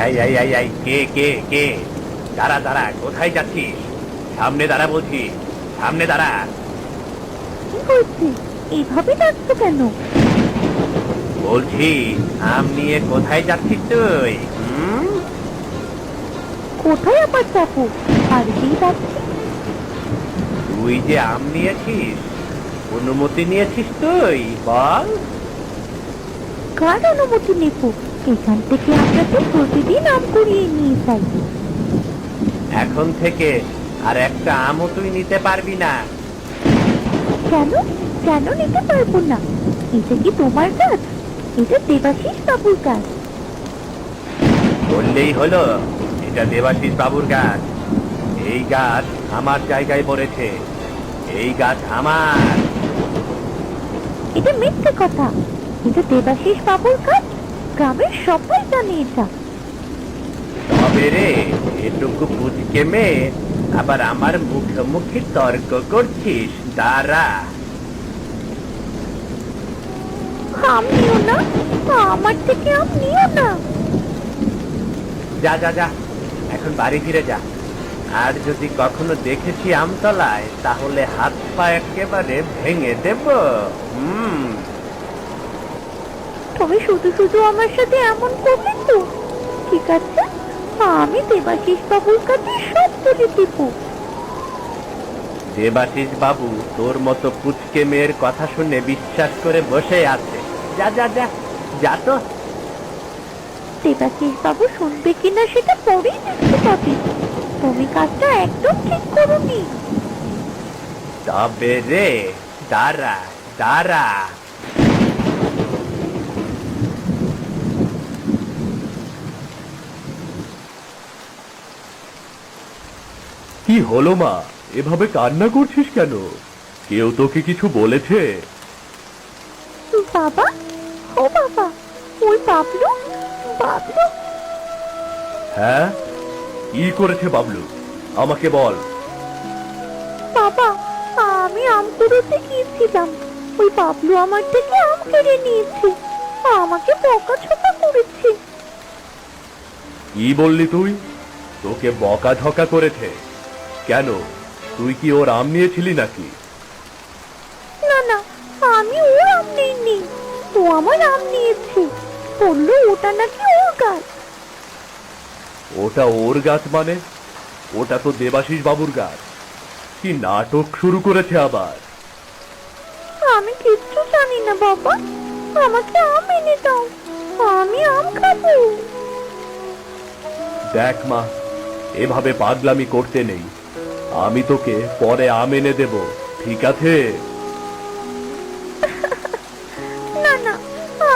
এই এই এই এই কে কে কে? দাঁড়া দাঁড়া, কোথায় যাচ্ছিস? সামনে দাঁড়া বলছি, সামনে দাঁড়া। কি হচ্ছে? এইভাবে ডাকছো কেন? বলছি আম নিয়ে কোথায় যাচ্ছিস তুই? কোথায় আবার যাবো? বাড়িতেই যাচ্ছি। তুই যে আম নিয়েছিস, অনুমতি নিয়েছিস তুই? বল। কার অনুমতি নেব? এখান থেকে আমরা তো প্রতিদিন আম কুড়িয়ে নিয়ে যাই। এখন থেকে আর একটা আমও তুই নিতে পারবি না। কেন? কেন নিতে পারবো না? এটা কি তোমার গাছ? এটা দেবাশিস বাবুর গাছ। বললেই হলো, এটা দেবাশিস বাবুর গাছ। এই গাছ আমার জায়গায় পড়েছে, এই গাছ আমার। এটা মিথ্যে কথা। এটা দেবাশিস বাবুর গাছ। গ্রামের সবাই জানে এটা। তবে রে, এটুকু পুচকে মেয়ে আবার আমার মুখোমুখি তর্ক করছিস? দাঁড়া। আম নিও না, আমার থেকে আম নিও না। যা যা যা, এখন বাড়ি ফিরে যা। আর যদি কখনো দেখেছি আমতলায়, তাহলে হাত পা একেবারে ভেঙে দেব। তুমি শুধু শুধু আমার সাথে এমন করলে তো? ঠিক আছে, আমি দেবাশিস বাবুর কাছে সব বলে দিব। দেবাশিস বাবু তোর মতো পুচকে মেয়ের কথা শুনে বিশ্বাস করে বসে আছে। যা যা যা, যা তো। দেবাশিস বাবু শুনবে কিনা সেটা পরেই দেখতে পাবি। তুমি কাজটা একদম ঠিক করোনি। তবে রে, দাঁড়া দাঁড়া। কি হলো মা, এভাবে কান্না করছিস কেন? কেউ তোকে কিছু বলেছে? বাবা, ও বাবা, ওই বাবলু, বাবলু। হ্যাঁ, কি করেছে বাবলু? আমাকে বল। বাবা, আমি আম কুড়োতে গিয়েছিলাম। ওই বাবলু আমার থেকে আম কেড়ে নিয়েছে। আমাকে বকাঝকা করেছে। কি বললি তুই? তোকে বকাঝকা করেছে? কেন, তুই কি ওর আম নিয়েছিলি নাকি? না না, আমি ওর আম নিইনি। ও আমার আম নিয়েছে। বললো ওটা নাকি ওর গাছ। ওটা ওর গাছ মানে? ওটা তো দেবাশিস বাবুর গাছ। কি নাটক শুরু করেছে আবার? আমি কিচ্ছু জানি না বাবা। আমাকে আম এনে দাও, আমি আম খাবো। দেখ মা, এভাবে পাগলামি করতে নেই। আমি তোকে পরে আম এনে দেব, ঠিক আছে? না না,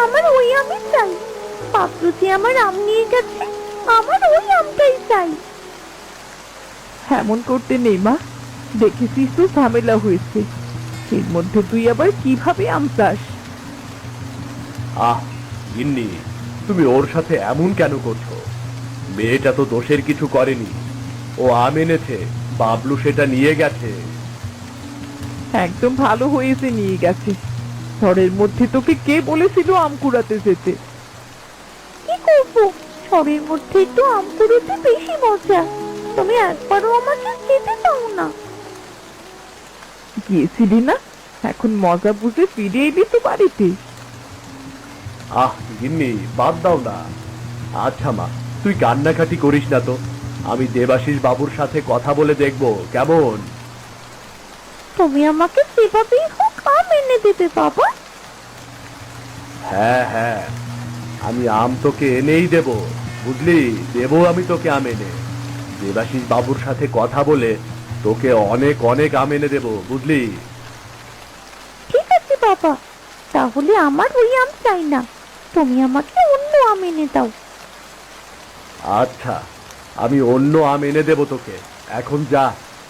আমার ওই আমই চাই। বাবলু যে আমার আম নিয়ে গেছে, আমার ওই আমটাই চাই। এমন করতে নেই মা, দেখেছিস তো ঝামেলা হয়েছে। এর মধ্যে তুই আবার কিভাবে আম চাস? আহ গিন্নি, তুমি ওর সাথে এমন কেন করছো? মেয়েটা তো দোষের কিছু করেনি। ও আম এনেছে, বাবলু সেটা নিয়ে গেছে। একদম ভালো হয়েছে নিয়ে গেছে। ঝড়ের মধ্যে তোকে কে বলেছিল আম কুড়াতে যেতে? কি করবো? ঝড়ের মধ্যে একটু আম কুড়োতে বেশি মজা। তুমি একবারও আমাকে যেতে দাও না। গিয়েছিলি না, এখন মজা বুঝে ফিরে এলি তো বাড়িতে। আহ গিন্নি, বাদ দাও না। আচ্ছা মা, তুই কান্নাকাটি করিস না তো। আমি দেবাশিস বাবুর সাথে কথা বলে দেখবো, কেমন? তুমি আমাকে যেভাবেই হোক আম এনে দেবে বাবা। হ্যাঁ হ্যাঁ, আমি আম তোকে এনেই দেব, বুঝলি? দেবো আমি তোকে আম এনে। দেবাশিস বাবুর সাথে কথা বলে তোকে অনেক অনেক আম এনে দেবো, বুঝলি? ঠিক আছে বাবা, তাহলে আমার ওই আম চাই না। তুমি আমাকে অন্য আম এনে দাও। আচ্ছা, আমি অন্য আম এনে দেবো তোকে। এখন যা,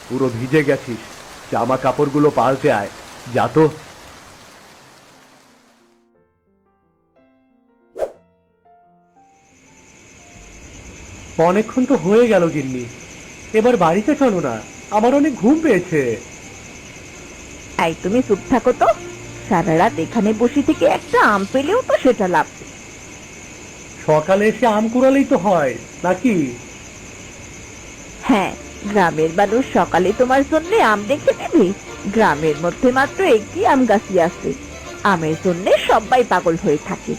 পুরো ভিজে গেছিস, জামা কাপড়গুলো পাল্টে আয়, যা তো। অনেকক্ষণ তো হয়ে গেল গিন্নি, এবার বাড়িতে চলো না, আমার অনেক ঘুম পেয়েছে। এই তুমি চুপ থাকো তো। সারা রাত এখানে বসে থেকে একটা আম পেলেও তো সেটা লাভ। সকালে এসে আম কুড়ালেই তো হয় নাকি? হ্যাঁ, গ্রামের মানুষ সকালে তোমার জন্য আম রেখে দেবে? গ্রামের মধ্যে মাত্র একটি আম গাছই আছে, আমের জন্য সবাই পাগল হয়ে থাকে।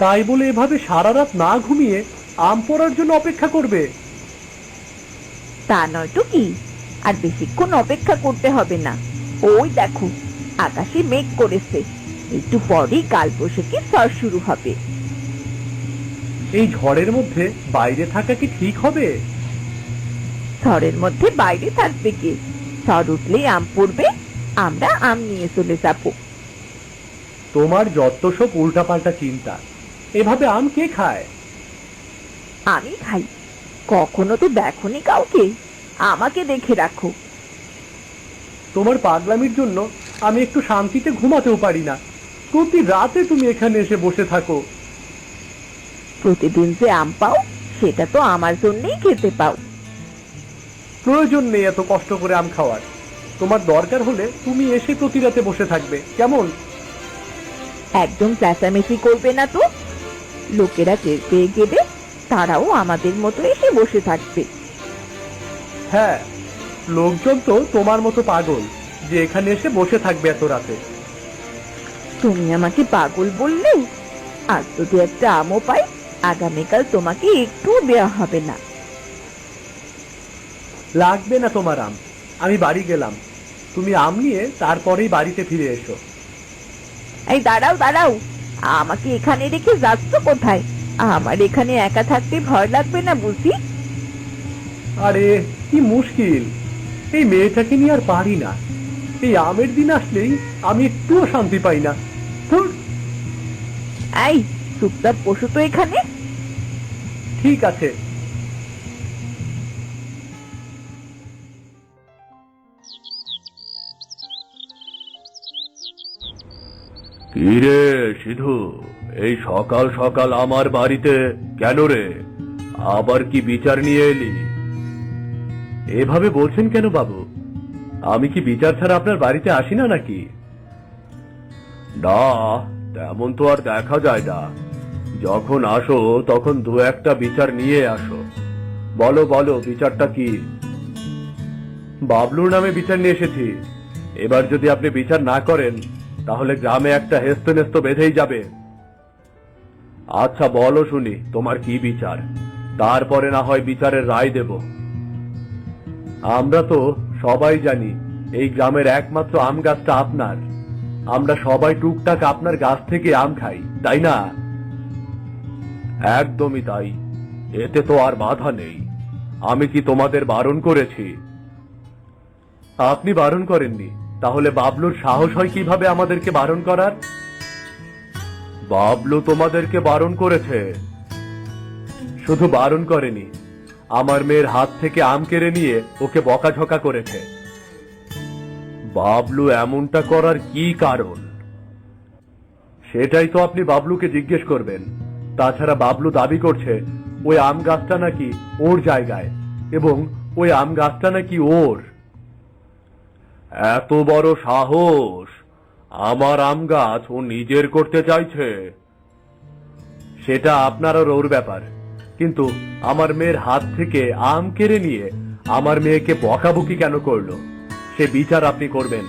তাই বলে এভাবে সারা রাত না ঘুমিয়ে আম পড়ার জন্য অপেক্ষা করবে? তা নয়তো কি, আর বেশিক্ষণ অপেক্ষা করতে হবে না। ওই দেখো, আকাশে মেঘ করেছে, একটু পরেই কালবৈশাখী ঝড় শুরু হবে। এই ঝড়ের মধ্যে বাইরে থাকা কি ঠিক হবে? ঝড়ের মধ্যে বাইরে থাকবে কে? ঝড় উঠলেই আম পড়বে, আমরা আম নিয়ে চলে যাব। তোমার যত সব উল্টাপাল্টা চিন্তা। এভাবে আম কে খায়? আমি খাই। কখনো তো দেখোনি কাউকে, আমাকে দেখে রাখো। তোমার পাগলামির জন্য আমি একটু শান্তিতে ঘুমাতেও পারি না। প্রতি রাতে তুমি এখানে এসে বসে থাকো। প্রতিদিন যে আম পাও, সেটা তো আমার জন্যই খেতে পাও। প্রয়োজন নেই এত কষ্ট করে আম খাওয়ার। তোমার দরকার হলে তুমি এসে প্রতি রাতে বসে থাকবে, কেমন? একদম চেঁচামেচি করবে না তো। লোকেরা টের পেয়ে গেলে তারাও আমাদের মতো এসে বসে থাকবে। হ্যাঁ, লোকজন তো তোমার মতো পাগল যে এখানে এসে বসে থাকবে এত রাতে। তুমি আমাকে পাগল বললে? আজ যদি একটা আমও পাই, আগামীকাল তোমাকে একটু দেওয়া হবে না। লাগবে না তোমার আম, আমি বাড়ি গেলাম। তুমি আম নিয়ে তারপরেই বাড়িতে ফিরে এসো। এই দাঁড়াও দাঁড়াও, আমাকে এখানে রেখে যাচ্ছ কোথায়? আমার এখানে একা থাকতে ভয় লাগবে না বুঝি? আরে কি মুশকিল, এই মেয়েটাকে নিয়ে আর পারি না। এই আমের দিন আসলেই আমি একটুও শান্তি পাই না। ধুর। এই চুপচাপ বসো তো এখানে। ঠিক আছে। কি রে সিধু, এই সকাল সকাল আমার বাড়িতে কেন রে? আবার কি বিচার নিয়ে এলি? এভাবে বলছেন কেন বাবু? আমি কি বিচার ছাড়া আপনার বাড়িতে আসি না নাকি? না, তেমন তো আর দেখা যায় না। যখন আসো তখন দু একটা বিচার নিয়ে আসো। বলো বলো, বিচারটা কি? বাবলুর নামে বিচার নিয়ে এসেছি। এবার যদি আপনি বিচার না করেন তাহলে গ্রামে একটা হেস্তনেস্ত বেঁধেই যাবে। আচ্ছা বলো শুনি, তোমার কি বিচার? তারপরে না হয় বিচারের রায় দেব। আমরা তো সবাই জানি এই গ্রামের একমাত্র আম গাছটা আপনার। আমরা সবাই টুকটাক আপনার গাছ থেকে আম খাই, তাই না? একদমই তাই। এতে তো আর বাধা নেই। আমি কি তোমাদের বারণ করেছি? আপনি বারণ করেননি, তাহলে বাবলুর সাহস হয় কিভাবে আমাদেরকে বারণ করার? বাবলু তোমাদেরকে বারণ করেছে। শুধু বারণ করেনি, আমার মেয়ের হাত থেকে আম কেড়ে নিয়ে ওকে বকাঝকা করেছে। বাবলু এমনটা করার কি কারণ? সেটাই তো আপনি বাবলুকে জিজ্ঞেস করবেন। তাছাড়া বাবলু দাবি করছে ওই আম গাছটা নাকি ওর জায়গায়, এবং ওই আম গাছটা নাকি ওর। এত বড় সাহস! আমার আম গাছ ও নিজের করতে চাইছে। সেটা আপনার আর ওর ব্যাপার, কিন্তু আমার মেয়ের হাত থেকে আম কেড়ে নিয়ে আমার মেয়েকে বকাবকি কেন করলো, সে বিচার আপনি করবেন।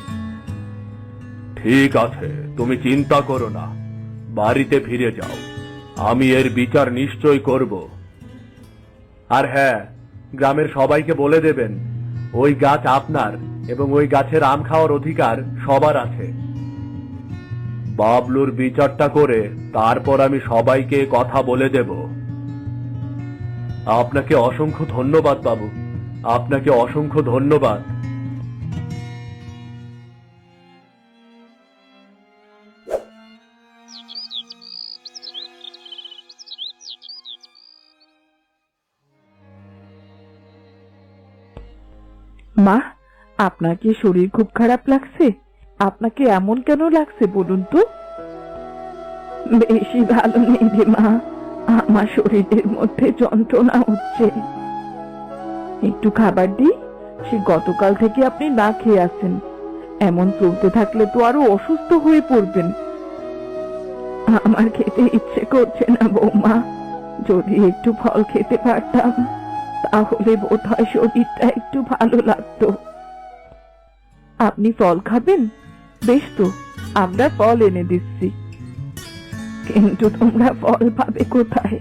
ঠিক আছে, তুমি চিন্তা করো না, বাড়িতে ফিরে যাও। আমি এর বিচার নিশ্চয় করব। আর হ্যাঁ, গ্রামের সবাইকে বলে দেবেন ওই গাছ আপনার এবং ওই গাছের আম খাওয়ার অধিকার সবার আছে। বাবলুর বিচারটা করে তারপর আমি সবাইকে কথা বলে দেব। আপনাকে অসংখ্য ধন্যবাদ বাবু, আপনাকে অসংখ্য ধন্যবাদ। মা, আপনার কি শরীর খুব খারাপ লাগছে? আপনাকে এমন কেন লাগছে বলুন তো? বেশি ভালো নেই রে মা, আমার শরীরের মধ্যে যন্ত্রণা হচ্ছে। একটু খাবার দিই? সে গতকাল থেকে আপনি না খেয়ে আছেন। এমন চলতে থাকলে তো আরো অসুস্থ হয়ে পড়বেন। আমার খেতে ইচ্ছে করছে না বৌমা, যদি একটু ফল খেতে পারতাম তাহলে বোধহয় শরীরটা একটু ভালো লাগতো। আপনি ফল খাবেন? বেশ তো, আমরা ফল এনে দিচ্ছি। কিন্তু তোমরা ফল পাবে কোথায়?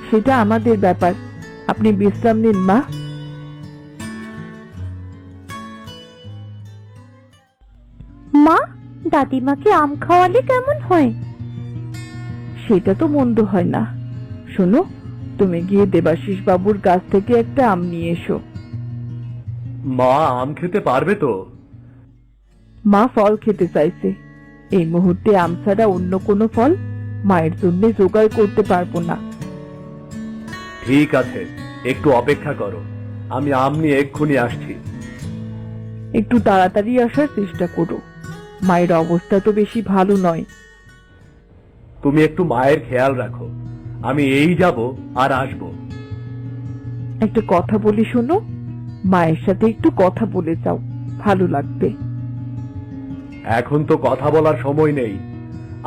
সেটা আমাদের ব্যাপার, আপনি বিশ্রাম নিন মা। মা, দাদিমাকে আম খাওয়ালে কেমন হয়? সেটা তো মন্দ হয় না। শোনো, তুমি গিয়ে দেবাশিস বাবুর কাছ থেকে একটা আম নিয়ে এসো। মা আম খেতে পারবে তো? মা ফল খেতে চাইছে, এই মুহূর্তে আম ছাড়া অন্য কোনো ফল মায়ের জন্য জোগাড় করতে পারবো না। ঠিক আছে, একটু অপেক্ষা করো, আমি আম নিয়ে এক্ষুনি আসছি। একটু তাড়াতাড়ি আসার চেষ্টা করো, মায়ের অবস্থা তো বেশি ভালো নয়। তুমি একটু মায়ের খেয়াল রাখো, আমি এই যাব আর আসব। একটা কথা বলি শোনো, মায়ের সাথে একটু কথা বলে যাও, ভালো লাগবে। এখন তো কথা বলার সময় নেই,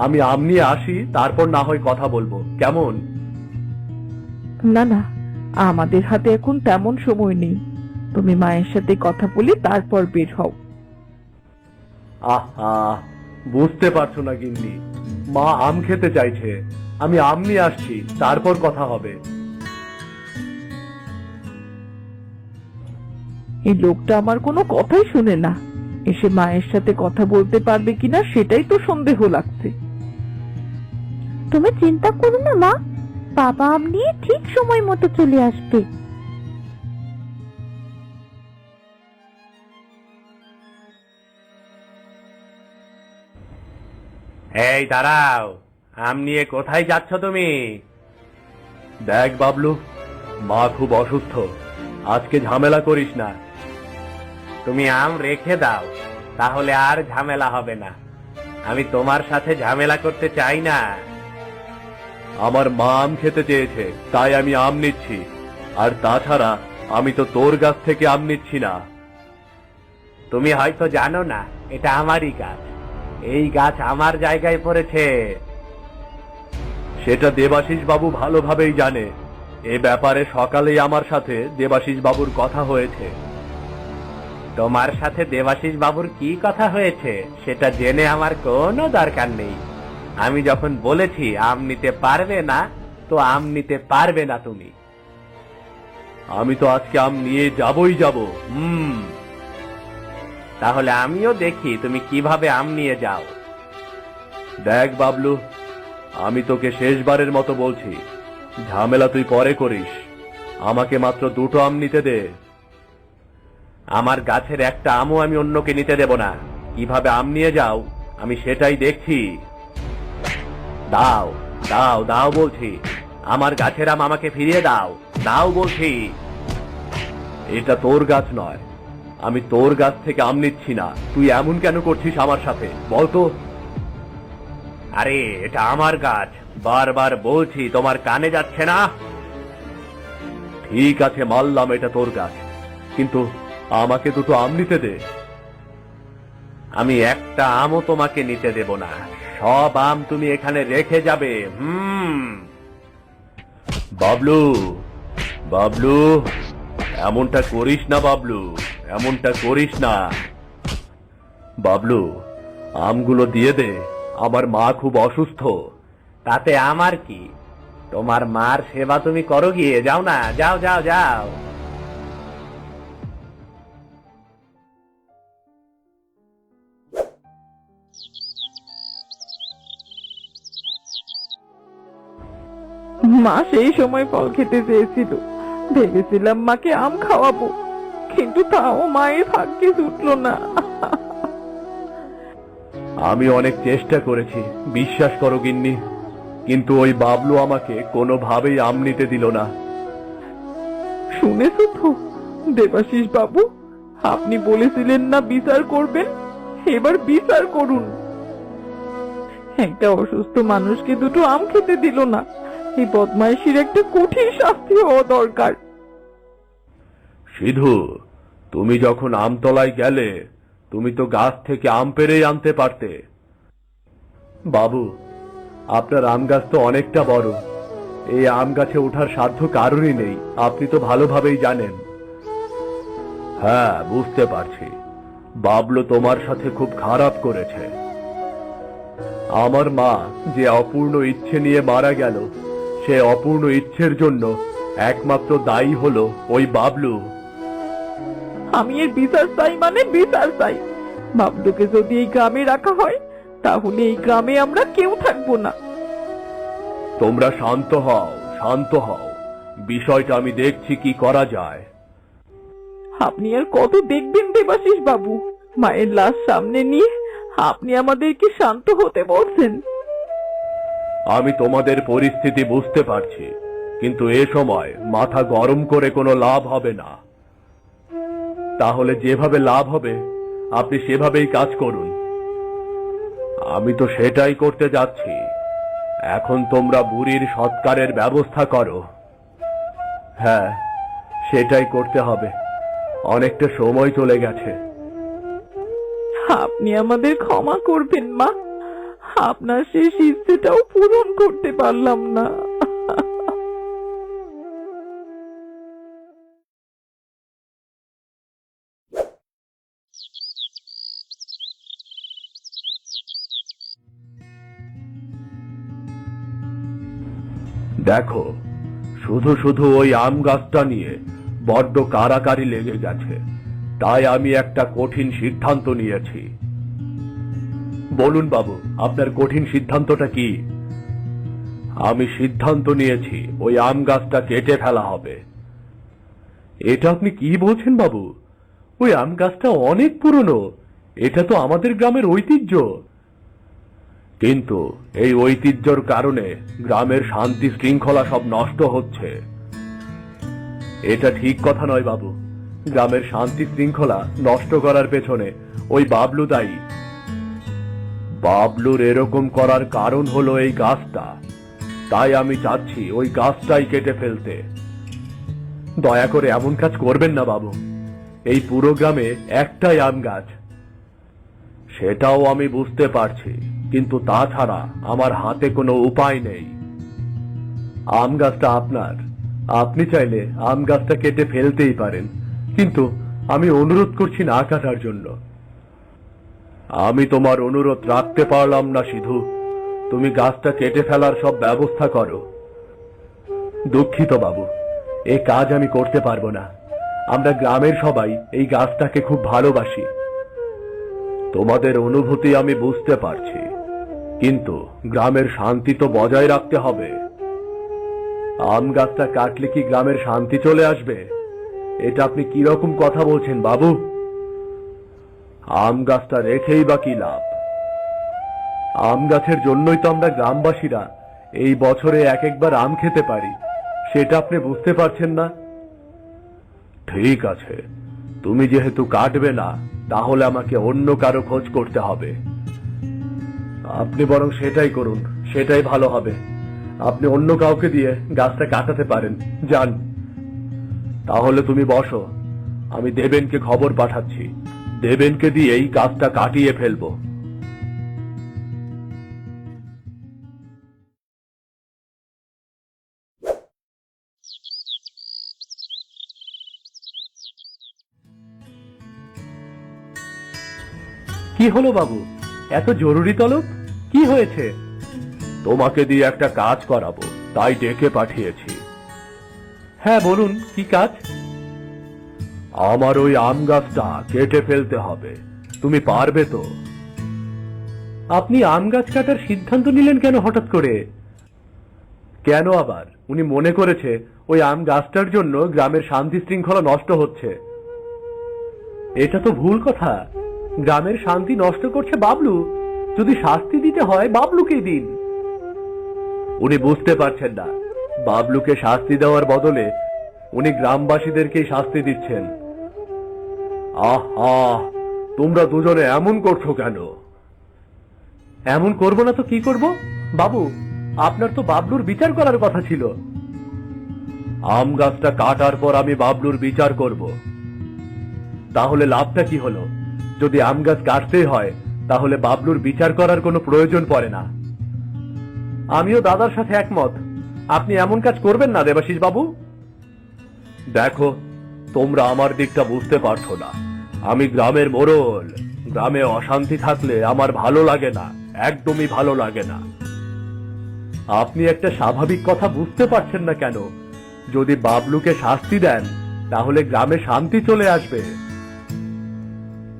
আমি আম নিয়ে আসি, তারপর না হয় কথা বলবো, কেমন? না না, আমাদের হাতে এখন তেমন সময় নেই, তুমি মায়ের সাথে কথা বলে তারপর বের হও। আহা, বুঝতে পারছো না গিন্নি, মা আম খেতে চাইছে, আমি আম নিয়ে আসছি, তারপর কথা হবে। এই লোকটা আমার কোনো কথাই শুনে না, এসে মায়ের সাথে কথা বলতে পারবে কিনা সেটাই তো সন্দেহ লাগছে। তুমি চিন্তা করো না মা, বাবা আম নিয়ে ঠিক সময় মতো চলে আসবে। এই দাঁড়াও, আম নিয়ে কোথায় যাচ্ছ তুমি? দেখ বাবলু, মা খুব অসুস্থ, আজকে ঝামেলা করিস না। তুমি আম রেখে দাও, তাহলে আর ঝামেলা হবে না। আমি তোমার সাথে ঝামেলা করতে চাই না। আমার মা আম খেতে চেয়েছে, তাই আমি আম নিচ্ছি, আর তাছাড়া আমি তো তোর গাছ থেকে আম নিচ্ছি না। তুমি হয়তো জানো না, এটা আমারই গাছ, এই গাছ আমার জায়গায় পড়েছে। সেটা দেবাশিস বাবু ভালোভাবেই জানে, এ ব্যাপারে সকালেই আমার সাথে দেবাশিস বাবুর কথা হয়েছে। তোমার সাথে দেবাশিস বাবুর কি কথা হয়েছে সেটা জেনে আমার কোনো দরকার নেই। আমি যখন বলেছি আম নিতে পারবে না, তো আম নিতে পারবে না তুমি। আমি তো আজকে আম নিয়ে যাবই যাব। তাহলে আমিও দেখি তুমি কিভাবে আম নিয়ে যাও। দেখ বাবলু, আমি তোকে শেষবারের মতো বলছি, ঝামেলা তুই পরে করিস, আমাকে মাত্র দুটো আম নিতে দে। আমার গাছের একটা আমও আমি অন্যকে নিতে দেব না। কিভাবে আম নিয়ে যাও আমি সেটাই দেখছি। দাও দাও দাও বলছি, আমার গাছের আম আমাকে ফিরিয়ে দাও, দাও বলছি। এটা তোর গাছ নয়, আমি তোর গাছ থেকে আম নিচ্ছি না। তুই এমন কেন করছিস আমার সাথে, বলতো? আরে এটা আমার গাছ, বারবার বলছি, তোমার কানে যাচ্ছে না? ঠিক আছে, মানলাম এটা তোর গাছ, কিন্তু আমাকে দুটো আম নিতে দে। আমি একটা আমও তোমাকে নিতে দেব না, সব আম তুমি এখানে রেখে যাবে। বাবলু, বাবলু, এমনটা করিস না বাবলু, এমনটা করিস না। বাবলু, আমগুলো দিয়ে দে, আমার মা খুব অসুস্থ। তাতে আমার কি? তোমার মার সেবা তুমি করো গিয়ে, যাও না, যাও যাও যাও। মা সেই সময় ফল খেতে চেয়েছিল, ভেবেছিলাম মাকে আম খাওয়াবো, কিন্তু তাও মায়ের ভাগ্যে জুটলো না। আমি অনেক চেষ্টা করেছি, বিশ্বাস করো গিন্নি, কিন্তু ওই বাবলু আমাকে কোনোভাবেই আম নিতে দিল না। শুনেছো তো দেবাশিস বাবু, আপনি বলেছিলেন না বিচার করবেন, এবার বিচার করুন। একটা অসুস্থ মানুষকে দুটো আম খেতে দিল না, এই বদমাইশির একটা কঠিন শাস্তি হওয়া দরকার। সিধু, তুমি যখন আমতলায় গেলে, তুমি তো গাছ থেকে আম পেড়েই আনতে পারতে। বাবু, আপনার আম গাছ তো অনেকটা বড়, এই আম গাছে ওঠার সাধ্য কারোরই নেই, আপনি তো ভালোভাবেই জানেন। হ্যাঁ, বুঝতে পারছি, বাবলু তোমার সাথে খুব খারাপ করেছে। আমার মা যে অপূর্ণ ইচ্ছে নিয়ে মারা গেল, সে অপূর্ণ ইচ্ছের জন্য একমাত্র দায়ী হলো ওই বাবলু। আমি এর বিচার চাই, মানে বিচার চাই। বাবলুকে যদি এই গ্রামে রাখা হয় তাহলে এই গ্রামে আমরা কেউ থাকবো না। তোমরা শান্ত হও, শান্ত হও, বিষয়টা আমি দেখছি কি করা যায়। আপনি আর কত দেখবেন দেবাশিস বাবু? মায়ের লাশ সামনে নিয়ে আপনি আমাদেরকে শান্ত হতে বলছেন? আমি তোমাদের পরিস্থিতি বুঝতে পারছি, কিন্তু এ সময় মাথা গরম করে কোনো লাভ হবে না। তাহলে যেভাবে লাভ হবে আপনি সেভাবেই কাজ করুন। আমি তো সেটাই করতে যাচ্ছি। এখন তোমরা বুড়ির সৎকারের ব্যবস্থা করো। হ্যাঁ, সেটাই করতে হবে, অনেকটা সময় চলে গেছে। আপনি আমাদের ক্ষমা করবেন মা, আপনার শেষ ইচ্ছেটাও পূরণ করতে পারলাম না। দেখো, শুধু শুধু ওই আম গাছটা নিয়ে বড্ড কারাকারি লেগে গেছে, তাই আমি একটা কঠিন সিদ্ধান্ত নিয়েছি। বলুন বাবু, আপনার কঠিন সিদ্ধান্তটা কি? আমি সিদ্ধান্ত নিয়েছি ওই আম গাছটা কেটে ফেলা হবে। এটা আপনি কি বলছেন বাবু? ওই আম গাছটা অনেক পুরনো, এটা তো আমাদের গ্রামের ঐতিহ্য। কিন্তু এই ঐতিহ্যর কারণে গ্রামের শান্তি শৃঙ্খলা সব নষ্ট হচ্ছে। এটা ঠিক কথা নয় বাবু, গ্রামের শান্তি শৃঙ্খলা নষ্ট করার পেছনে ওই বাবলু দায়ী। বাবলুর এরকম করার কারণ হলো এই গাছটা, তাই আমি চাচ্ছি ওই গাছটাই কেটে ফেলতে। দয়া করে এমন কাজ করবেন না বাবু, এই পুরো গ্রামে একটাই আম গাছ। সেটাও আমি বুঝতে পারছি, কিন্তু তাছাড়া আমার হাতে কোনো উপায় নেই। আম গাছটা আপনার, আপনি চাইলে আম গাছটা কেটে ফেলতেই পারেন, কিন্তু আমি অনুরোধ করছি না কাটার জন্য। আমি তোমার অনুরোধ রাখতে পারলাম না সিধু, তুমি গাছটা কেটে ফেলার সব ব্যবস্থা করো। দুঃখিত বাবু, এই কাজ আমি করতে পারবো না। আমরা গ্রামের সবাই এই গাছটাকে খুব ভালোবাসি। তোমাদের অনুভূতি আমি বুঝতে পারছি, কিন্তু গ্রামের শান্তি তো বজায় রাখতে হবে। আম গাছটা কাটলে কি গ্রামের শান্তি চলে আসবে? এটা আপনি কি রকম কথা বলছেন বাবু? আম গাছটা রেখেই বা কি লাভ? আম গাছের জন্যই তো আমরা গ্রামবাসীরা এই বছরে এক একবার আম খেতে পারি, সেটা আপনি বুঝতে পারছেন না? ঠিক আছে, তুমি যেহেতু কাটবে না, তাহলে আমাকে অন্য কারো খোঁজ করতে হবে। আপনি বরং সেটাই করুন, সেটাই ভালো হবে। আপনি অন্য কাউকে দিয়ে গাছটা কাটাতে পারেন, যান। তাহলে তুমি বসো, আমি দেবেনকে খবর পাঠাচ্ছি, দেবেনকে দিয়েই গাছটা কাটিয়ে ফেলবো। কি হলো বাবু, এত জরুরি তলব? কি হয়েছে? তোমাকে দিয়ে একটা কাজ করাবো, তাই ডেকে পাঠিয়েছি। হ্যাঁ বলুন, কি কাজ? আমার ওই আম গাছটা কেটে ফেলতে হবে, তুমি পারবে তো? আপনি আম গাছ কাটার সিদ্ধান্ত নিলেন কেন হঠাৎ করে? কেন আবার? উনি মনে করেছে ওই আম গাছটার জন্য গ্রামের শান্তি শৃঙ্খলা নষ্ট হচ্ছে। এটা তো ভুল কথা। গ্রামের শান্তি নষ্ট করছে বাবলু, যদি শাস্তি দিতে হয় বাবলুকেই দিন। উনি বুঝতে পারছেন না, বাবলুকে শাস্তি দেওয়ার বদলে উনি গ্রামবাসীদেরকেই শাস্তি দিচ্ছেন। আহা, তোমরা দুজনে এমন করছো কেন? এমন করব না তো কি করব? বাবু, আপনার তো বাবলুর বিচার করার কথা ছিল। আম গাছটা কাটার পর আমি বাবলুর বিচার করব। তাহলে লাভটা কি হলো? যদি আম গাছ কাটতেই হয়, তাহলে বাবলুর বিচার করার কোনো প্রয়োজন পড়ে না। আমিও দাদার সাথে একমত। আপনি এমন কাজ করবেন না দেবাশিস বাবু। দেখো, তোমরা আমার দিকটা বুঝতে পারছো না। আমি গ্রামের মোড়ল। গ্রামে অশান্তি থাকলে আমার ভালো লাগে না, একদমই ভালো লাগে না। আপনি একটা স্বাভাবিক কথা বুঝতে পারছেন না কেন? যদি বাবলুকে শাস্তি দেন তাহলে গ্রামে শান্তি চলে আসবে।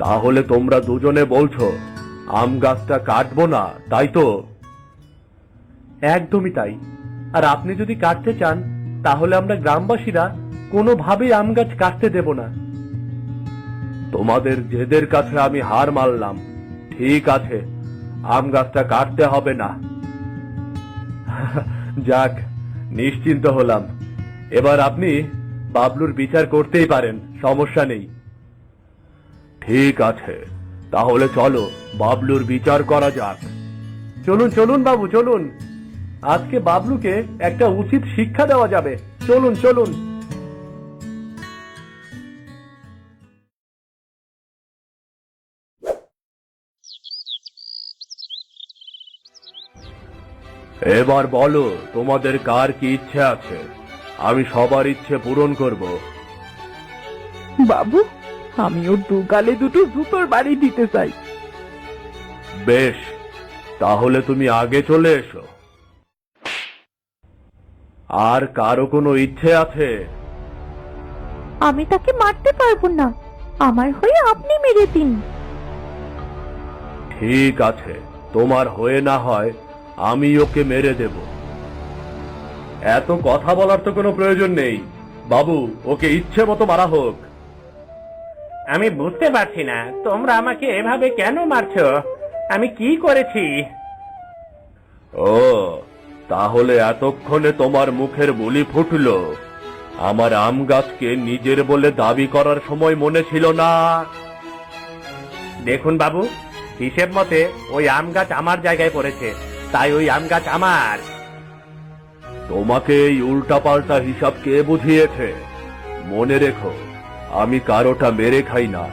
তাহলে তোমরা দুজনে বলছো আম গাছটা কাটবো না, তাই তো? একদমই তাই। আর আপনি যদি কাটতে চান তাহলে আমরা গ্রামবাসীরা কোনোভাবেই আম গাছ কাটতে দেব না। তোমাদের জেদের কাছে আমি হার মানলাম। ঠিক আছে, আম গাছটা কাটতে হবে না। যাক, নিশ্চিন্ত হলাম। এবার আপনি বাবলুর বিচার করতেই পারেন, সমস্যা নেই। ঠিক আছে, তাহলে চলো বাবলুর বিচার করা যাক। চলুন চলুন বাবু, চলুন। আজকে বাবলুকে একটা উচিত শিক্ষা দেওয়া যাবে। চলুন চলুন। এবার বলো, তোমাদের কার কি ইচ্ছে আছে? আমি সবার ইচ্ছে পূরণ করব। বাবু, আমি ওর দু গালে দুটো জুতোর বাড়ি দিতে চাই। বেশ, তাহলে তুমি আগে চলে এসো। আর কারো কোনো ইচ্ছে আছে? আমি তাকে মারতে পারবো না, আমার হয়ে আপনি মেরে দিন। ঠিক আছে, তোমার হয়ে না হয় আমি ওকে মেরে দেব। এত কথা বলার তো কোনো প্রয়োজন নেই। বাবু, ওকে ইচ্ছে মতো মারা হোক। আমি বুঝতে পারছি না তোমরা আমাকে এভাবে কেন মারছো। আমি কি করেছি? ও, তাহলে এতক্ষণে তোমার মুখের বুলি ফুটলো। আমার আম গাছকে নিজের বলে দাবি করার সময় মনে ছিল না? দেখুন বাবু, হিসেব মতে ওই আম গাছ আমার জায়গায় পড়েছে, তাই ওই আম গাছ আমার। তোমাকে এই উল্টাপাল্টা হিসাব কে বুঝিয়েছে? মনে রেখো, আমি কারোটা মেরে খাই না,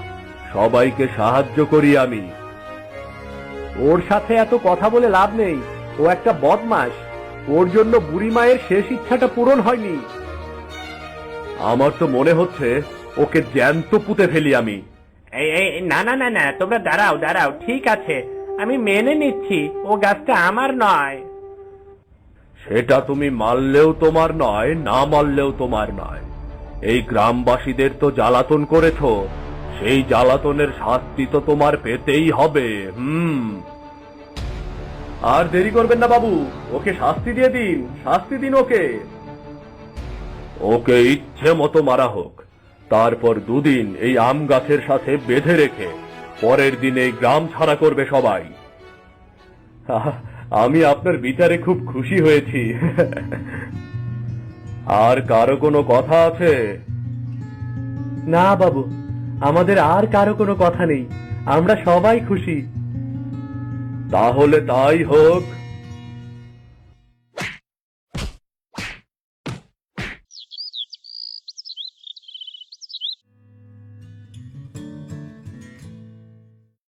সবাইকে সাহায্য করি আমি। ওর সাথে এত কথা বলে লাভ নেই। ও একটা বদমাশ। ওর জন্য বুড়ি মায়ের শেষ ইচ্ছাটা পূরণ হয়নি। আমার তো মনে হচ্ছে ওকে জ্যান্ত পুঁতে ফেলি আমি। এই না না না না, তোমরা দাঁড়াও দাঁড়াও, ঠিক আছে আমি মেনে নিচ্ছি ও গাছটা আমার নয়। সেটা তুমি মারলেও তোমার নয়, না মারলেও তোমার নয়। এই গ্রামবাসীদের তো জ্বালাতন করেছো, সেই জ্বালাতনের শাস্তি তো তোমার পেতেই হবে। আর দেরি করবেন না বাবু, ওকে শাস্তি দিয়ে দিন, শাস্তি দিন ওকে। ওকে ইচ্ছে মতো মারা হোক, তারপর দুদিন এই আম গাছের সাথে বেঁধে রেখে পরের দিন এই গ্রাম ছাড়া করবে সবাই। আমি আপনার বিচারে খুব খুশি হয়েছি। আর কারো কোনো কথা আছে? না বাবু, আমাদের আর কারো কোনো কথা নেই। আমরা সবাই খুশি। তাহলে তাই হোক।